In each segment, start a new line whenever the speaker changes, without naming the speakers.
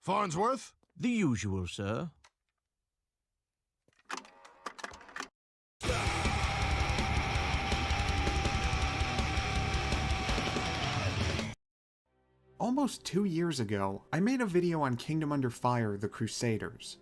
Farnsworth?
The usual, sir.
Almost 2 years ago, I made a video on Kingdom Under Fire: The Crusaders.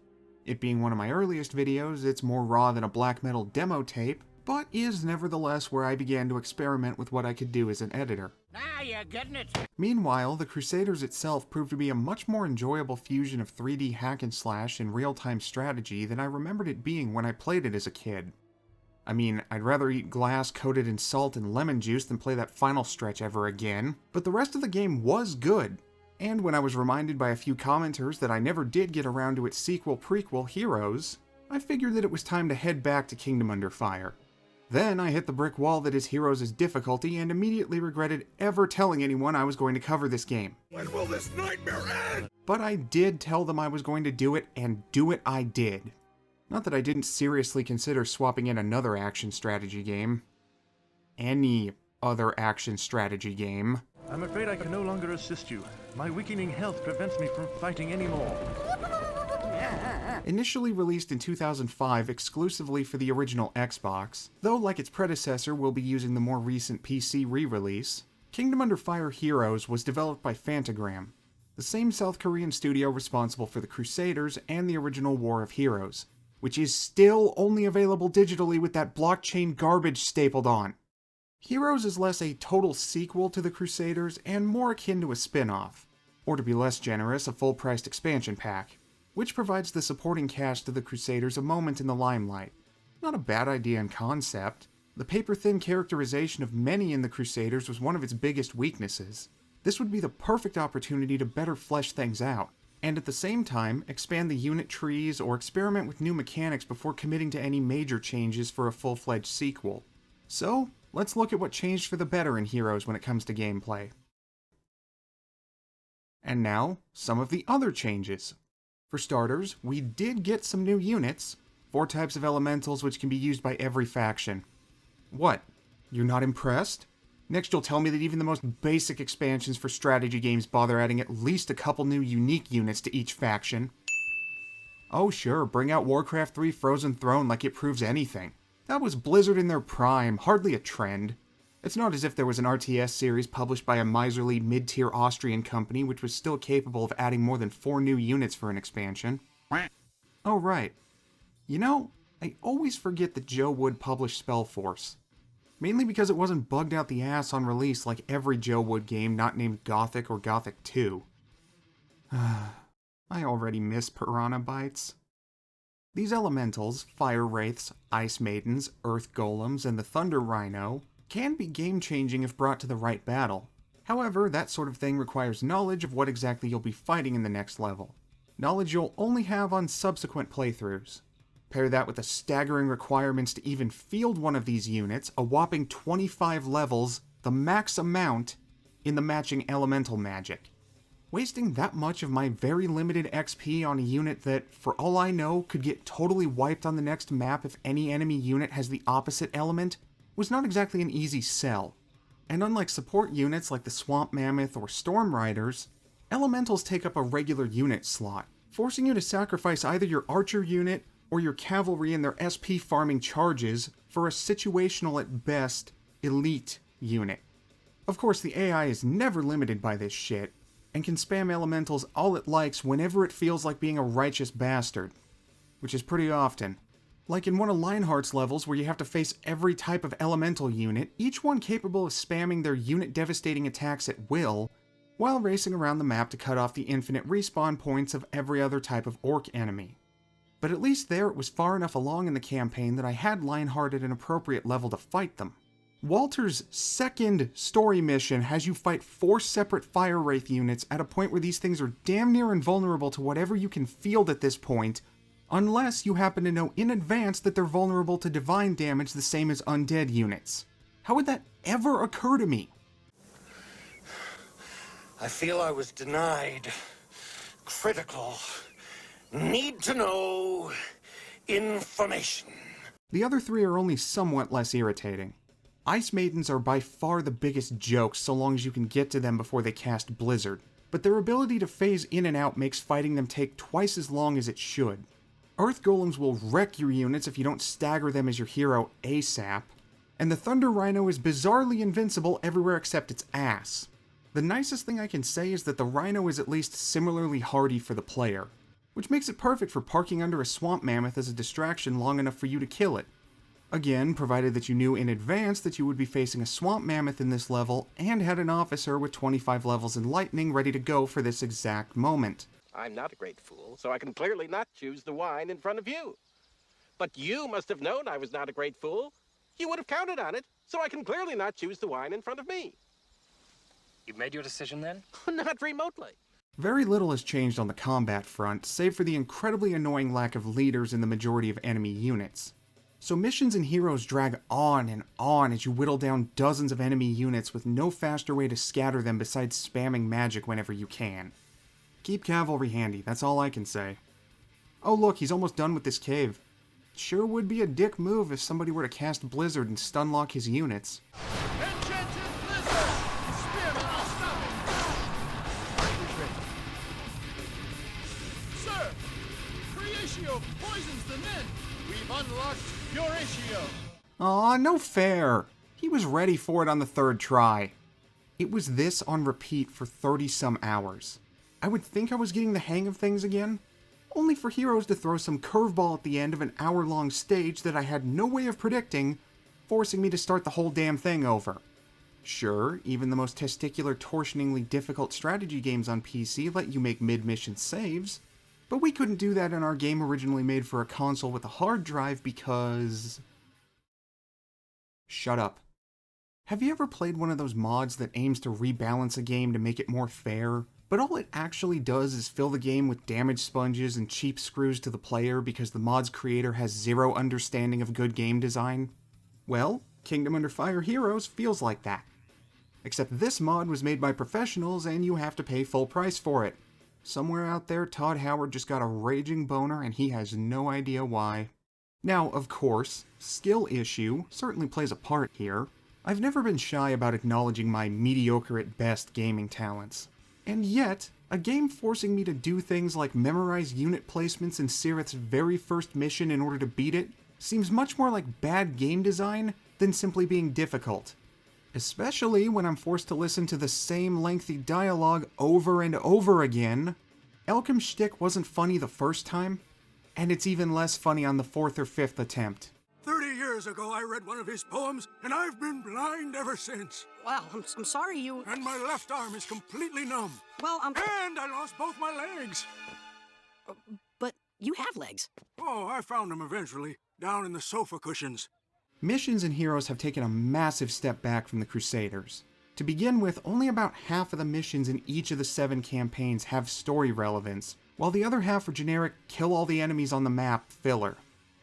It being one of my earliest videos, it's more raw than a black metal demo tape, but is nevertheless where I began to experiment with what I could do as an editor.
Ah, you're getting it.
Meanwhile, The Crusaders itself proved to be a much more enjoyable fusion of 3D hack and slash and real-time strategy than I remembered it being when I played it as a kid. I mean, I'd rather eat glass coated in salt and lemon juice than play that final stretch ever again, but the rest of the game was good. And when I was reminded by a few commenters that I never did get around to its sequel-prequel, Heroes, I figured that it was time to head back to Kingdom Under Fire. Then I hit the brick wall that is Heroes' difficulty and immediately regretted ever telling anyone I was going to cover this game.
When will this nightmare end?
But I did tell them I was going to do it, and do it I did. Not that I didn't seriously consider swapping in another action strategy game. Any other action strategy game.
I'm afraid I can no longer assist you. My weakening health prevents me from fighting anymore.
Initially released in 2005 exclusively for the original Xbox, though like its predecessor will be using the more recent PC re-release, Kingdom Under Fire: Heroes was developed by Fantagram, the same South Korean studio responsible for the Crusaders and the original War of Heroes, which is still only available digitally with that blockchain garbage stapled on. Heroes is less a total sequel to the Crusaders and more akin to a spin-off, or to be less generous, a full-priced expansion pack, which provides the supporting cast of the Crusaders a moment in the limelight. Not a bad idea in concept. The paper-thin characterization of many in the Crusaders was one of its biggest weaknesses. This would be the perfect opportunity to better flesh things out, and at the same time, expand the unit trees or experiment with new mechanics before committing to any major changes for a full-fledged sequel. So, let's look at what changed for the better in Heroes when it comes to gameplay. And now, some of the other changes. For starters, we did get some new units, 4 types of elementals which can be used by every faction. What? You're not impressed? Next you'll tell me that even the most basic expansions for strategy games bother adding at least a couple new unique units to each faction. Oh sure, bring out Warcraft 3 Frozen Throne like it proves anything. That was Blizzard in their prime, hardly a trend. It's not as if there was an RTS series published by a miserly mid-tier Austrian company which was still capable of adding more than 4 new units for an expansion. Oh right. You know, I always forget that Joe Wood published Spellforce. Mainly because it wasn't bugged out the ass on release like every Joe Wood game not named Gothic or Gothic 2. I already miss Piranha Bytes. These elementals, Fire Wraiths, Ice Maidens, Earth Golems, and the Thunder Rhino can be game-changing if brought to the right battle. However, that sort of thing requires knowledge of what exactly you'll be fighting in the next level. Knowledge you'll only have on subsequent playthroughs. Pair that with the staggering requirements to even field one of these units, a whopping 25 levels, the max amount, in the matching elemental magic. Wasting that much of my very limited XP on a unit that, for all I know, could get totally wiped on the next map if any enemy unit has the opposite element, was not exactly an easy sell. And unlike support units like the Swamp Mammoth or Storm Riders, elementals take up a regular unit slot, forcing you to sacrifice either your archer unit or your cavalry in their SP farming charges for a situational at best, elite unit. Of course, the AI is never limited by this shit, and can spam elementals all it likes whenever it feels like being a righteous bastard. Which is pretty often. Like in one of Lionheart's levels where you have to face every type of elemental unit, each one capable of spamming their unit-devastating attacks at will, while racing around the map to cut off the infinite respawn points of every other type of orc enemy. But at least there it was far enough along in the campaign that I had Lionheart at an appropriate level to fight them. Walter's second story mission has you fight 4 separate Fire Wraith units at a point where these things are damn near invulnerable to whatever you can field at this point, unless you happen to know in advance that they're vulnerable to divine damage the same as undead units. How would that ever occur to me?
I feel I was denied critical, need-to-know information.
The other 3 are only somewhat less irritating. Ice Maidens are by far the biggest jokes so long as you can get to them before they cast Blizzard. but their ability to phase in and out makes fighting them take twice as long as it should. Earth Golems will wreck your units if you don't stagger them as your hero ASAP, and the Thunder Rhino is bizarrely invincible everywhere except its ass. The nicest thing I can say is that the Rhino is at least similarly hardy for the player, which makes it perfect for parking under a swamp mammoth as a distraction long enough for you to kill it. Again, provided that you knew in advance that you would be facing a swamp mammoth in this level and had an officer with 25 levels in lightning ready to go for this exact moment.
I'm not a great fool, so I can clearly not choose the wine in front of you. But you must have known I was not a great fool. You would have counted on it, so I can clearly not choose the wine in front of me.
You made your decision then?
Not remotely.
Very little has changed on the combat front, save for the incredibly annoying lack of leaders in the majority of enemy units. So missions and heroes drag on and on as you whittle down dozens of enemy units with no faster way to scatter them besides spamming magic whenever you can. Keep cavalry handy, that's all I can say. Oh look, he's almost done with this cave. Sure would be a dick move if somebody were to cast Blizzard and stunlock his units.
Enchanted Blizzard! Spearmen are stopping! Sir! Creatio poisons the men! We've unlocked Puratio!
Aw, no fair! He was ready for it on the third try. It was this on repeat for 30-some hours. I would think I was getting the hang of things again, only for heroes to throw some curveball at the end of an hour-long stage that I had no way of predicting, forcing me to start the whole damn thing over. Sure, even the most testicular, torsioningly difficult strategy games on PC let you make mid-mission saves, but we couldn't do that in our game originally made for a console with a hard drive because... Shut up. Have you ever played one of those mods that aims to rebalance a game to make it more fair, but all it actually does is fill the game with damage sponges and cheap screws to the player because the mod's creator has zero understanding of good game design? Well, Kingdom Under Fire Heroes feels like that. Except this mod was made by professionals and you have to pay full price for it. Somewhere out there, Todd Howard just got a raging boner and he has no idea why. Now, of course, skill issue certainly plays a part here. I've never been shy about acknowledging my mediocre at best gaming talents. And yet, a game forcing me to do things like memorize unit placements in Sirith's very first mission in order to beat it seems much more like bad game design than simply being difficult. Especially when I'm forced to listen to the same lengthy dialogue over and over again. Elkham's shtick wasn't funny the first time, and it's even less funny on the 4th or 5th attempt.
30 years ago, I read one of his poems, and I've been blind ever since.
Wow, I'm sorry you...
And my left arm is completely numb.
Well,
And I lost both my legs.
But you have legs.
Oh, I found them eventually, down in the sofa cushions.
Missions and heroes have taken a massive step back from the Crusaders. To begin with, only about half of the missions in each of the 7 campaigns have story relevance, while the other half are generic kill all the enemies on the map filler.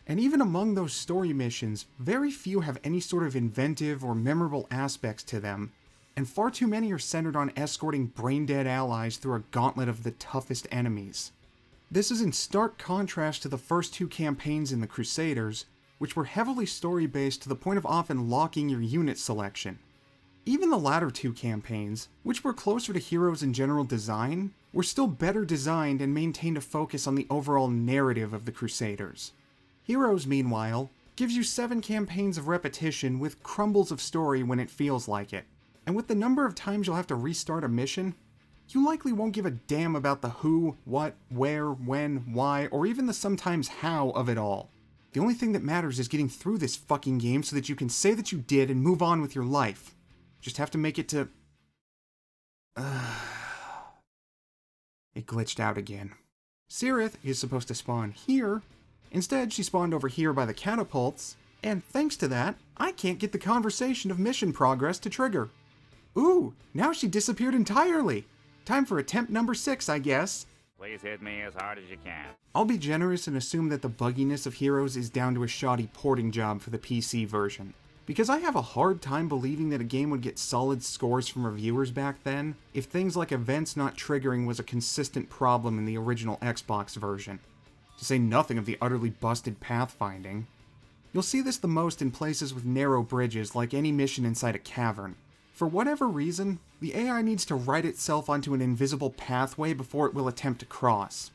And even among those story missions, very few have any sort of inventive or memorable aspects to them, and far too many are centered on escorting brain-dead allies through a gauntlet of the toughest enemies. This is in stark contrast to the first 2 campaigns in the Crusaders, which were heavily story-based to the point of often locking your unit selection. Even the latter 2 campaigns, which were closer to heroes in general design, were still better designed and maintained a focus on the overall narrative of the Crusaders. Heroes, meanwhile, gives you 7 campaigns of repetition with crumbles of story when it feels like it. And with the number of times you'll have to restart a mission, you likely won't give a damn about the who, what, where, when, why, or even the sometimes how of it all. The only thing that matters is getting through this fucking game so that you can say that you did and move on with your life. Just have to make it to... It glitched out again. Sirith is supposed to spawn here. Instead, she spawned over here by the catapults, and thanks to that, I can't get the conversation of mission progress to trigger. Ooh, now she disappeared entirely! Time for attempt number 6, I guess.
Please hit me as hard as you can.
I'll be generous and assume that the bugginess of Heroes is down to a shoddy porting job for the PC version. Because I have a hard time believing that a game would get solid scores from reviewers back then if things like events not triggering was a consistent problem in the original Xbox version. To say nothing of the utterly busted pathfinding. You'll see this the most in places with narrow bridges like any mission inside a cavern. For whatever reason, the AI needs to write itself onto an invisible pathway before it will attempt to cross.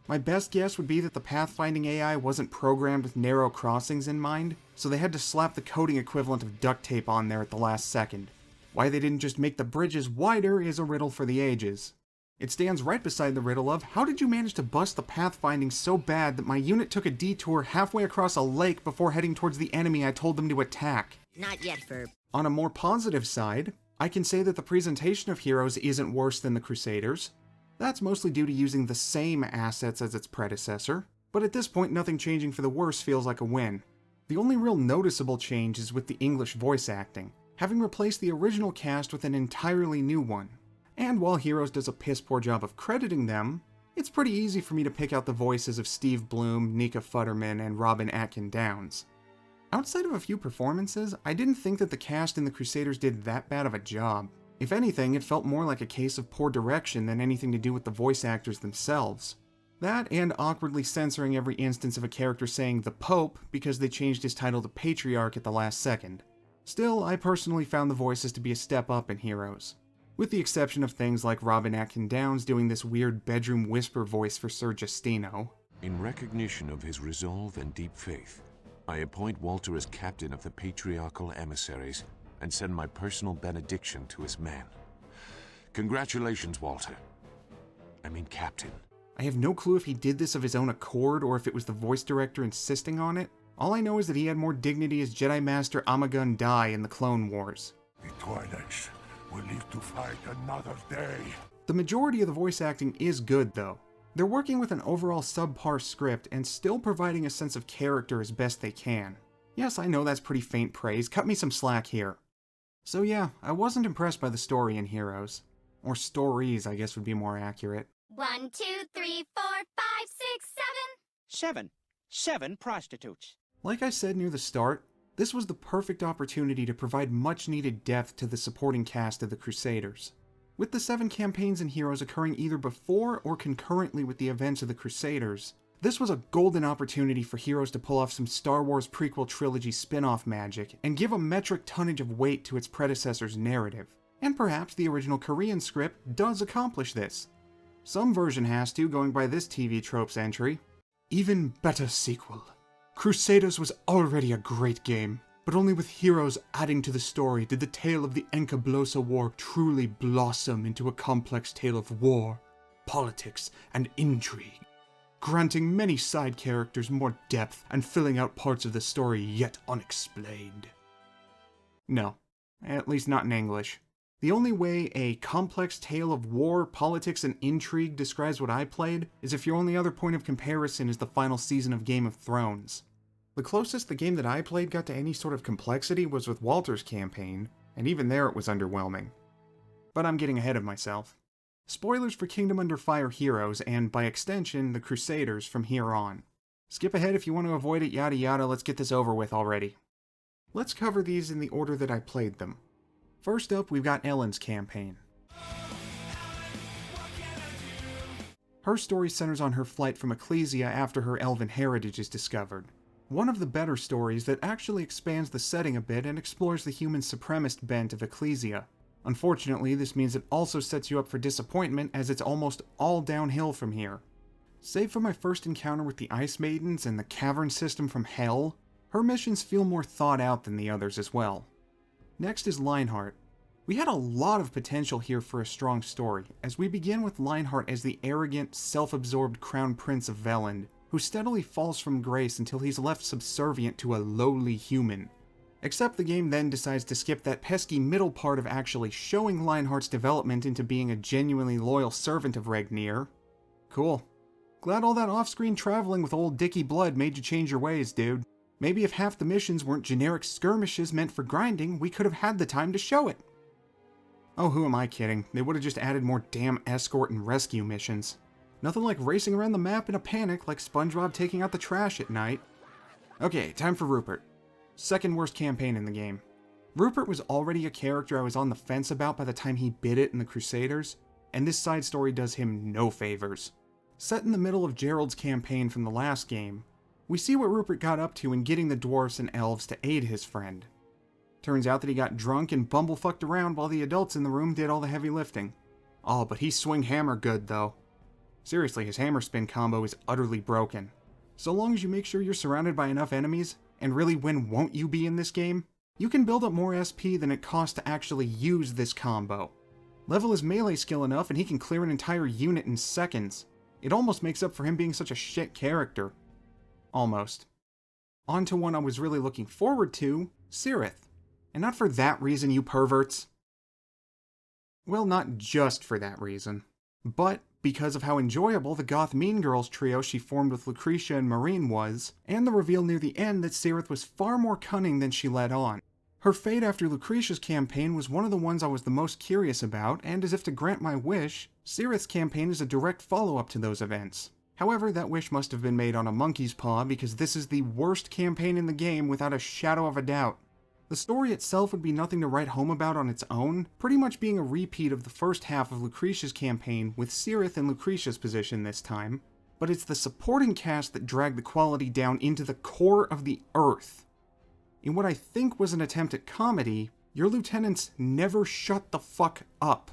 My best guess would be that the pathfinding AI wasn't programmed with narrow crossings in mind, so they had to slap the coding equivalent of duct tape on there at the last second. Why they didn't just make the bridges wider is a riddle for the ages. It stands right beside the riddle of, how did you manage to bust the pathfinding so bad that my unit took a detour halfway across a lake before heading towards the enemy I told them to attack?
Not yet, Ferb.
On a more positive side, I can say that the presentation of Heroes isn't worse than the Crusaders. That's mostly due to using the same assets as its predecessor, but at this point nothing changing for the worse feels like a win. The only real noticeable change is with the English voice acting, having replaced the original cast with an entirely new one. And while Heroes does a piss poor job of crediting them, it's pretty easy for me to pick out the voices of Steve Bloom, Nika Futterman, and Robin Atkin Downs. Outside of a few performances, I didn't think that the cast in The Crusaders did that bad of a job. If anything, it felt more like a case of poor direction than anything to do with the voice actors themselves. That and awkwardly censoring every instance of a character saying the Pope because they changed his title to Patriarch at the last second. Still, I personally found the voices to be a step up in Heroes. With the exception of things like Robin Atkin Downs doing this weird bedroom whisper voice for Sir Justino.
In recognition of his resolve and deep faith, I appoint Walter as captain of the patriarchal emissaries and send my personal benediction to his men. Congratulations, Walter. I mean, Captain.
I have no clue if he did this of his own accord or if it was the voice director insisting on it. All I know is that he had more dignity as Jedi Master Amagun Dai in the Clone Wars.
The Twi'leks will live to fight another day.
The majority of the voice acting is good, though. They're working with an overall subpar script and still providing a sense of character as best they can. Yes, I know that's pretty faint praise, cut me some slack here. So yeah, I wasn't impressed by the story in Heroes. Or stories, I guess would be more accurate.
1, 2, 3, 4, 5, 6, 7.
7 prostitutes.
Like I said near the start, this was the perfect opportunity to provide much needed depth to the supporting cast of the Crusaders. With the 7 campaigns in Heroes occurring either before or concurrently with the events of the Crusaders, this was a golden opportunity for Heroes to pull off some Star Wars prequel trilogy spin-off magic and give a metric tonnage of weight to its predecessor's narrative. And perhaps the original Korean script does accomplish this. Some version has to, going by this TV Tropes entry. Even better sequel. Crusaders was already a great game, but only with Heroes adding to the story did the tale of the Enkablosa War truly blossom into a complex tale of war, politics, and intrigue, granting many side characters more depth and filling out parts of the story yet unexplained. No, at least not in English. The only way a complex tale of war, politics, and intrigue describes what I played is if your only other point of comparison is the final season of Game of Thrones. The closest the game that I played got to any sort of complexity was with Walter's campaign, and even there it was underwhelming. But I'm getting ahead of myself. Spoilers for Kingdom Under Fire Heroes, and by extension, the Crusaders from here on. Skip ahead if you want to avoid it, yada yada, let's get this over with already. Let's cover these in the order that I played them. First up, we've got Ellen's campaign. Her story centers on her flight from Ecclesia after her elven heritage is discovered. One of the better stories that actually expands the setting a bit and explores the human supremacist bent of Ecclesia. Unfortunately, this means it also sets you up for disappointment as it's almost all downhill from here. Save for my first encounter with the Ice Maidens and the cavern system from Hell, her missions feel more thought out than the others as well. Next is Lionheart. We had a lot of potential here for a strong story, as we begin with Lionheart as the arrogant, self-absorbed crown prince of Veland, who steadily falls from grace until he's left subservient to a lowly human. Except the game then decides to skip that pesky middle part of actually showing Lionheart's development into being a genuinely loyal servant of Regnir. Cool. Glad all that off-screen traveling with old Dicky Blood made you change your ways, dude. Maybe if half the missions weren't generic skirmishes meant for grinding, we could have had the time to show it. Oh, who am I kidding? They would have just added more damn escort and rescue missions. Nothing like racing around the map in a panic like SpongeBob taking out the trash at night. Okay, time for Rupert. Second worst campaign in the game. Rupert was already a character I was on the fence about by the time he bit it in the Crusaders, and this side story does him no favors. Set in the middle of Gerald's campaign from the last game, we see what Rupert got up to in getting the dwarves and elves to aid his friend. Turns out that he got drunk and bumblefucked around while the adults in the room did all the heavy lifting. Oh, but he swing hammer good though. Seriously, his hammer spin combo is utterly broken. So long as you make sure you're surrounded by enough enemies, and really when won't you be in this game, you can build up more SP than it costs to actually use this combo. Level his melee skill enough and he can clear an entire unit in seconds. It almost makes up for him being such a shit character. Almost. On to one I was really looking forward to, Cirith. And not for that reason, you perverts. Well, not just for that reason, but because of how enjoyable the goth Mean Girls trio she formed with Lucretia and Marine was, and the reveal near the end that Cirith was far more cunning than she let on. Her fate after Lucretia's campaign was one of the ones I was the most curious about, and as if to grant my wish, Cirith's campaign is a direct follow-up to those events. However, that wish must have been made on a monkey's paw because this is the worst campaign in the game without a shadow of a doubt. The story itself would be nothing to write home about on its own, pretty much being a repeat of the first half of Lucretia's campaign with Cirith in Lucretia's position this time, but it's the supporting cast that dragged the quality down into the core of the earth. In what I think was an attempt at comedy, your lieutenants never shut the fuck up.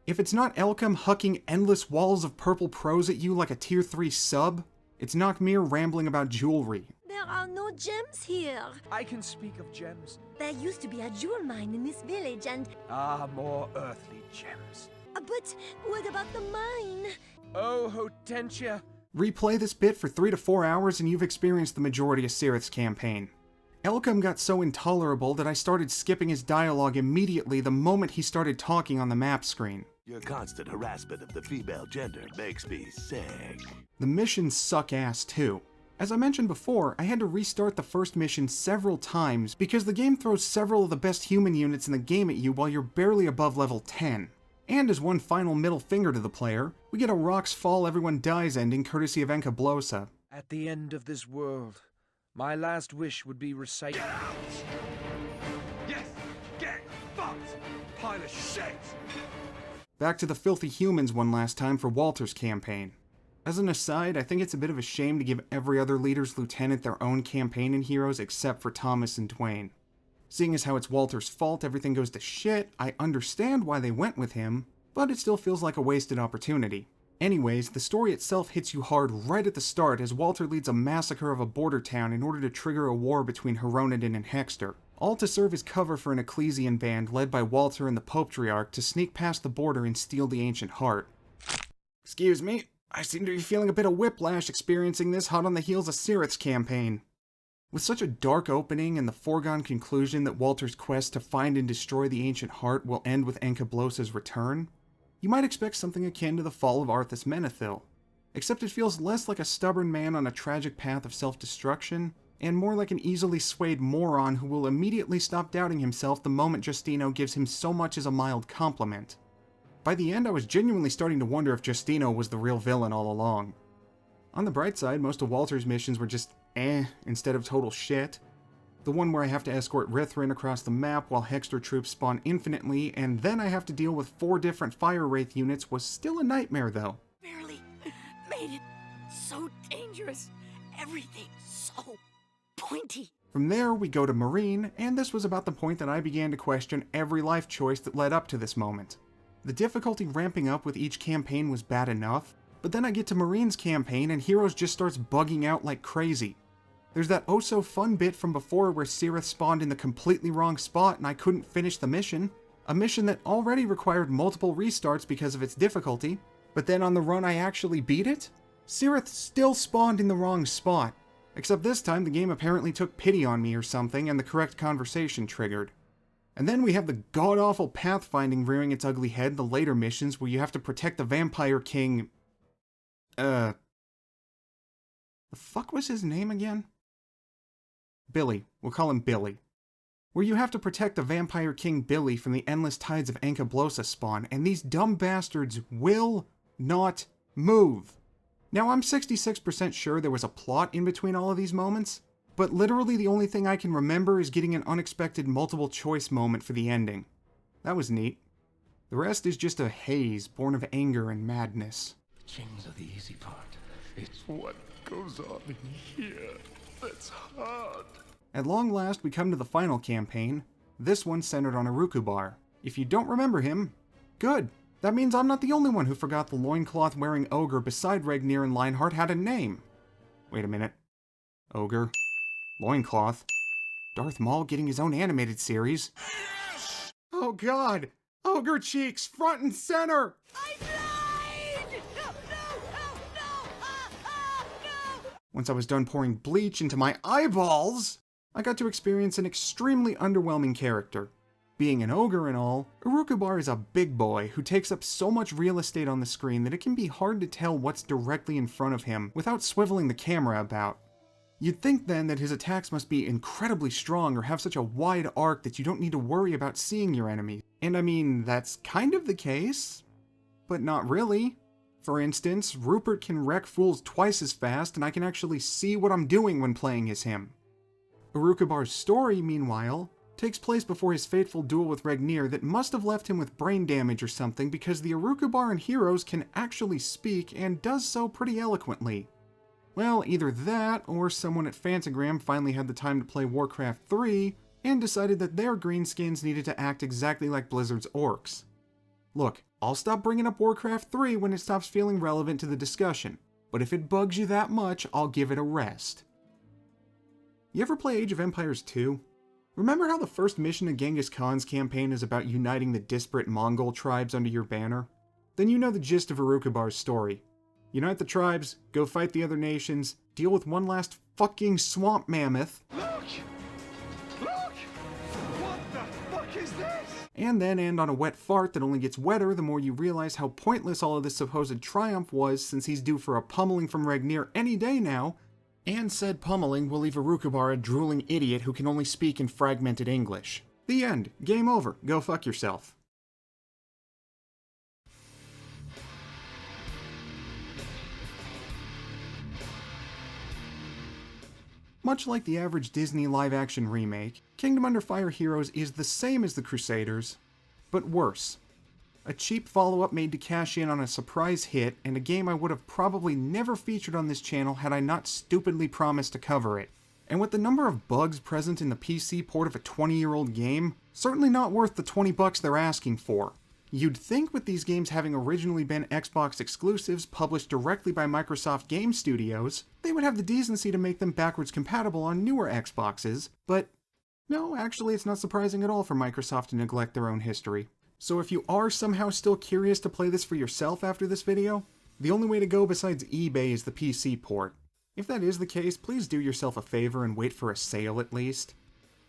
If it's not Elcom hucking endless walls of purple prose at you like a tier 3 sub, it's Knockmere rambling about jewelry.
There are no gems here.
I can speak of gems.
There used to be a jewel mine in this village and...
Ah, more earthly gems.
But what about the mine?
Oh, Hortensia.
Replay this bit for 3 to 4 hours and you've experienced the majority of Cirith's campaign. Elcom got so intolerable that I started skipping his dialogue immediately the moment he started talking on the map screen.
Your constant harassment of the female gender makes me sick.
The missions suck ass too. As I mentioned before, I had to restart the first mission several times because the game throws several of the best human units in the game at you while you're barely above level 10. And as one final middle finger to the player, we get a rocks fall everyone dies ending courtesy of Enkablosa.
At the end of this world, my last wish would be recited.
Get out! Yes! Get fucked! Pile of shit!
Back to the filthy humans one last time for Walter's campaign. As an aside, I think it's a bit of a shame to give every other leader's lieutenant their own campaign and heroes except for Thomas and Dwayne. Seeing as how it's Walter's fault everything goes to shit, I understand why they went with him, but it still feels like a wasted opportunity. Anyways, the story itself hits you hard right at the start as Walter leads a massacre of a border town in order to trigger a war between Heronidon and Hexter, all to serve as cover for an Ecclesian band led by Walter and the Popetriarch to sneak past the border and steal the ancient heart. Excuse me, I seem to be feeling a bit of whiplash experiencing this hot on the heels of Cirith's campaign. With such a dark opening and the foregone conclusion that Walter's quest to find and destroy the ancient heart will end with Enkablosa's return, you might expect something akin to the fall of Arthas Menethil, except it feels less like a stubborn man on a tragic path of self-destruction, and more like an easily swayed moron who will immediately stop doubting himself the moment Justino gives him so much as a mild compliment. By the end, I was genuinely starting to wonder if Justino was the real villain all along. On the bright side, most of Walter's missions were just instead of total shit. The one where I have to escort Rithrin across the map while Hexter troops spawn infinitely, and then I have to deal with 4 different Fire Wraith units was still a nightmare though.
Barely made it. So dangerous. Everything so pointy.
From there, we go to Marine, and this was about the point that I began to question every life choice that led up to this moment. The difficulty ramping up with each campaign was bad enough, but then I get to Marine's campaign and Heroes just starts bugging out like crazy. There's that oh-so-fun bit from before where Cirith spawned in the completely wrong spot and I couldn't finish the mission. A mission that already required multiple restarts because of its difficulty, but then on the run I actually beat it? Cirith still spawned in the wrong spot. Except this time the game apparently took pity on me or something and the correct conversation triggered. And then we have the god-awful pathfinding rearing its ugly head in the later missions where you have to protect the Vampire King... The fuck was his name again? Billy. We'll call him Billy. Where you have to protect the Vampire King Billy from the endless tides of Enkablosa spawn, and these dumb bastards will not move. Now, I'm 66% sure there was a plot in between all of these moments, but literally the only thing I can remember is getting an unexpected multiple choice moment for the ending. That was neat. The rest is just a haze born of anger and madness.
Chains are the easy part. It's what goes on in here that's hard.
At long last, we come to the final campaign, This one's centered on Urukubar. If you don't remember him, good. That means I'm not the only one who forgot the loincloth-wearing ogre beside Regnir and Lionheart had a name. Wait a minute. Ogre. Loincloth. Darth Maul getting his own animated series. Oh god! Ogre cheeks, front and center!
I'm blind! No!
Once I was done pouring bleach into my eyeballs, I got to experience an extremely underwhelming character. Being an ogre and all, Urukubar is a big boy who takes up so much real estate on the screen that it can be hard to tell what's directly in front of him without swiveling the camera about. You'd think then that his attacks must be incredibly strong or have such a wide arc that you don't need to worry about seeing your enemy. And I mean, that's kind of the case, but not really. For instance, Rupert can wreck fools twice as fast and I can actually see what I'm doing when playing as him. Urukubar's story, meanwhile, takes place before his fateful duel with Regnir that must have left him with brain damage or something because the Urukubaran heroes can actually speak and does so pretty eloquently. Well, either that, or someone at Fantagram finally had the time to play Warcraft 3 and decided that their greenskins needed to act exactly like Blizzard's orcs. Look, I'll stop bringing up Warcraft 3 when it stops feeling relevant to the discussion, but if it bugs you that much, I'll give it a rest. You ever play Age of Empires 2? Remember how the first mission of Genghis Khan's campaign is about uniting the disparate Mongol tribes under your banner? Then you know the gist of Urukubar's story. Unite the tribes, go fight the other nations, deal with one last fucking swamp mammoth.
Look! Look! What the fuck is this?
And then end on a wet fart that only gets wetter the more you realize how pointless all of this supposed triumph was since he's due for a pummeling from Regnir any day now, and said pummeling will leave Urukubar a drooling idiot who can only speak in fragmented English. The end. Game over. Go fuck yourself. Much like the average Disney live-action remake, Kingdom Under Fire Heroes is the same as the Crusaders, but worse. A cheap follow-up made to cash in on a surprise hit, and a game I would have probably never featured on this channel had I not stupidly promised to cover it. And with the number of bugs present in the PC port of a 20-year-old game, certainly not worth the $20 they're asking for. You'd think with these games having originally been Xbox exclusives published directly by Microsoft Game Studios, they would have the decency to make them backwards compatible on newer Xboxes, but no, actually it's not surprising at all for Microsoft to neglect their own history. So if you are somehow still curious to play this for yourself after this video, the only way to go besides eBay is the PC port. If that is the case, please do yourself a favor and wait for a sale at least.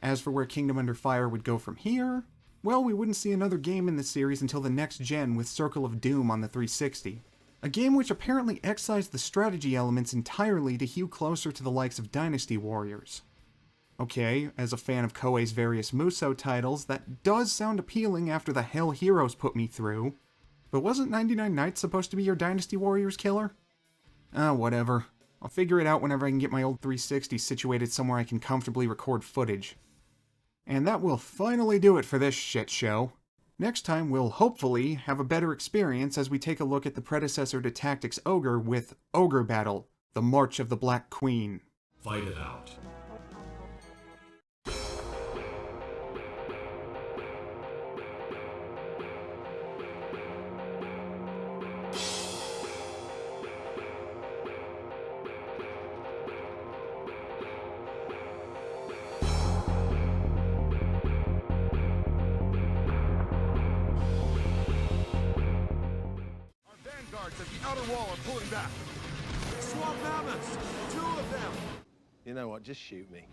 As for where Kingdom Under Fire would go from here, well, we wouldn't see another game in the series until the next gen with Circle of Doom on the 360. A game which apparently excised the strategy elements entirely to hew closer to the likes of Dynasty Warriors. Okay, as a fan of Koei's various Musou titles, that does sound appealing after the hell Heroes put me through. But wasn't 99 Nights supposed to be your Dynasty Warriors killer? Whatever. I'll figure it out whenever I can get my old 360 situated somewhere I can comfortably record footage. And that will finally do it for this shit show. Next time we'll hopefully have a better experience as we take a look at the predecessor to Tactics Ogre with Ogre Battle, the March of the Black Queen.
Fight it out.
At the outer wall are pulling back. Swamp mammoths! 2 of them!
You know what? Just shoot me.